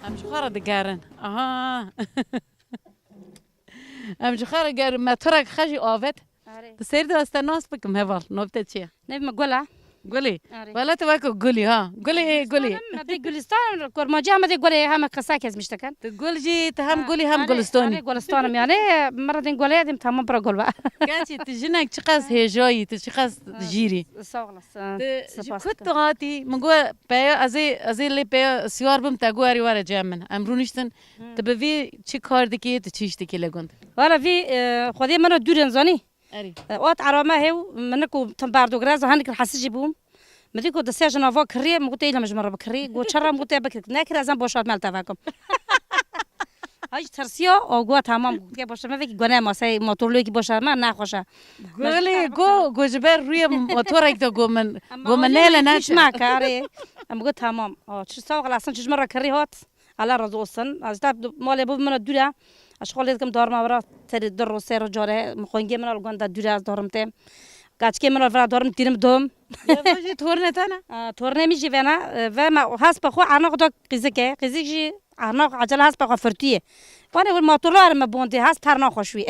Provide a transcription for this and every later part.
ام جخاره دگرن آها ام جخاره گر مترک خجی آوت سیر دست ناس بکم هوال نوبت چیه نبی مگولا گلی ولی تو وکو گلی ها گلی گلی مدی گلستان کرماجی هم مدی گلی هم قصه کز میشتکن تو گل جی تو هم گلی هم گلستانی گلستانم یعنی مردین گلی دیم تمام برا گل با گچی تو جنک چقدر هجایی تو چقدر جیری ساغلس كنت غاتي من جوا بيا ازي اللي بيا سيار بم تاجو اري ورا جامن امرو نشتن تبي چی کار دکی تو چیش دکی لگوند ولی وی خودی منو دورن زانی اری وقت عرامه هیو منکو تنباردو گراز هنگ الحسیجی بوم مدی کو دسیج نافا کری مگوت ایلا مجمره بکری گو چرا مگوت بکری نکر ازم باشاد مال تفاکم هاج ترسیا او گو تمام گو باشه من وکی گناه ماسه موتورلوی کی باشه من نخوشه گلی گو جبر روی موتور یک گو من نیله نش ما کاری ام گو تمام چه ساق اصلا چه مره کری هات على رزوسن از دب مال بو من دوره اشغال کم دار ما ورا تر در رو سر جاره مخونگی من الگون دوره از دارم ته کاچکی من ورا دارم تیرم دوم باجی تورنه تانا تورنه میشی ونا و ما حس بخو عناق دا قزکه قزکی عناق عجله حس بخو فرتیه وانا اول موتور ما بوندي حس ترنا خوشوی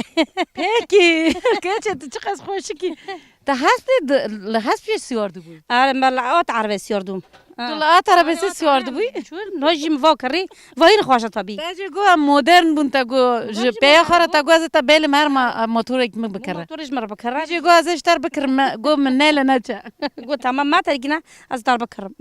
پکی کچه تو چقدر خوشکی تا هستی لحظ سیار دو بوی آره ملعات عربی سیاردم تو لعات عربی سیار دو بوی شو ناجی مفکری وین خواسته طبیعی تاجی گو مدرن بون تا گو پیا خورا تا گو از تا بیل مر ما موتور یک بکره موتورش مر بکره تاجی گو ازش تر بکر گو من نیله نچه گو تمام ما ترگینا از دار بکرم